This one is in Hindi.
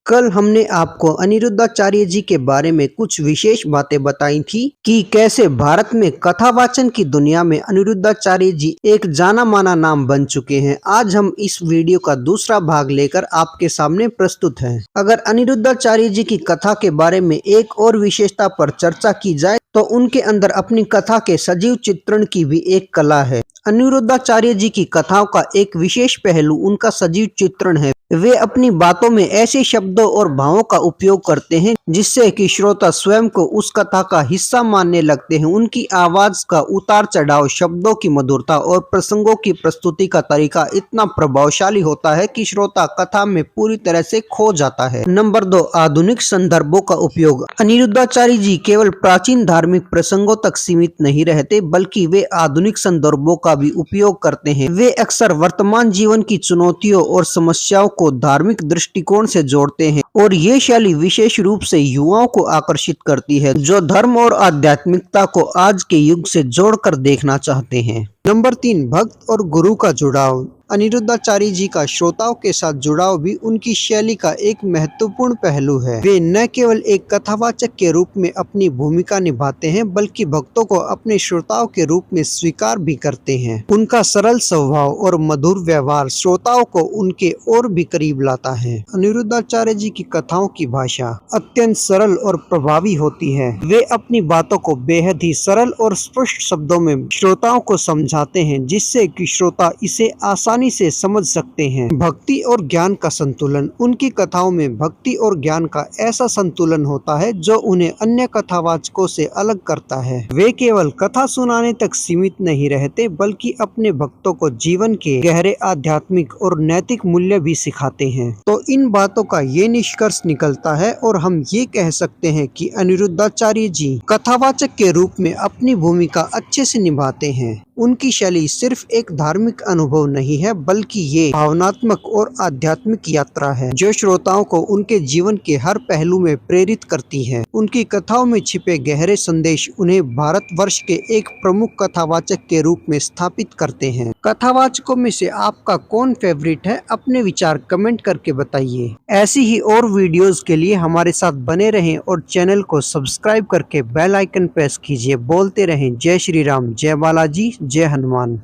कल हमने आपको अनिरुद्धाचार्य जी के बारे में कुछ विशेष बातें बताई थी कि कैसे भारत में कथावाचन की दुनिया में अनिरुद्धाचार्य जी एक जाना माना नाम बन चुके हैं। आज हम इस वीडियो का दूसरा भाग लेकर आपके सामने प्रस्तुत हैं। अगर अनिरुद्धाचार्य जी की कथा के बारे में एक और विशेषता पर चर्चा की जाए तो उनके अंदर अपनी कथा के सजीव चित्रण की भी एक कला है। अनिरुद्धाचार्य जी की कथाओं का एक विशेष पहलू उनका सजीव चित्रण है। वे अपनी बातों में ऐसे शब्दों और भावों का उपयोग करते हैं जिससे कि श्रोता स्वयं को उस कथा का हिस्सा मानने लगते हैं। उनकी आवाज का उतार चढ़ाव, शब्दों की मधुरता और प्रसंगों की प्रस्तुति का तरीका इतना प्रभावशाली होता है कि श्रोता कथा में पूरी तरह से खो जाता है। नंबर 2, आधुनिक संदर्भों का उपयोग। अनिरुद्धाचार्य जी केवल प्राचीन धार्मिक प्रसंगों तक सीमित नहीं रहते बल्कि वे आधुनिक संदर्भों का भी उपयोग करते हैं। वे अक्सर वर्तमान जीवन की चुनौतियों और समस्याओं को धार्मिक दृष्टिकोण से जोड़ते हैं और ये शैली विशेष रूप से युवाओं को आकर्षित करती है जो धर्म और आध्यात्मिकता को आज के युग से जोड़कर देखना चाहते हैं। नंबर 3, भक्त और गुरु का जुड़ाव। अनिरुद्धाचार्य जी का श्रोताओं के साथ जुड़ाव भी उनकी शैली का एक महत्वपूर्ण पहलू है। वे न केवल एक कथावाचक के रूप में अपनी भूमिका निभाते हैं बल्कि भक्तों को अपने श्रोताओं के रूप में स्वीकार भी करते हैं। उनका सरल स्वभाव और मधुर व्यवहार श्रोताओं को उनके और भी करीब लाता है। अनिरुद्धाचार्य जी की कथाओं की भाषा अत्यंत सरल और प्रभावी होती है। वे अपनी बातों को बेहद ही सरल और स्पष्ट शब्दों में श्रोताओं को समझाते हैं जिससे कि श्रोता इसे आसानी से समझ सकते हैं। भक्ति और ज्ञान का संतुलन। उनकी कथाओं में भक्ति और ज्ञान का ऐसा संतुलन होता है जो उन्हें अन्य कथावाचकों से अलग करता है। वे केवल कथा सुनाने तक सीमित नहीं रहते बल्कि अपने भक्तों को जीवन के गहरे आध्यात्मिक और नैतिक मूल्य भी सिखाते हैं। तो इन बातों का ये निष्कर्ष निकलता है और हम ये कह सकते हैं कि अनिरुद्धाचार्य जी कथावाचक के रूप में अपनी भूमिका अच्छे से निभाते हैं। उनकी शैली सिर्फ एक धार्मिक अनुभव नहीं है बल्कि ये भावनात्मक और आध्यात्मिक यात्रा है जो श्रोताओं को उनके जीवन के हर पहलू में प्रेरित करती है। उनकी कथाओं में छिपे गहरे संदेश उन्हें भारतवर्ष के एक प्रमुख कथावाचक के रूप में स्थापित करते हैं। कथावाचकों में से आपका कौन फेवरेट है? अपने विचार कमेंट करके बताइए। ऐसी ही और वीडियोस के लिए हमारे साथ बने रहें और चैनल को सब्सक्राइब करके बेल आइकन प्रेस कीजिए। बोलते रहें जय श्री राम, जय बालाजी, जय हनुमान।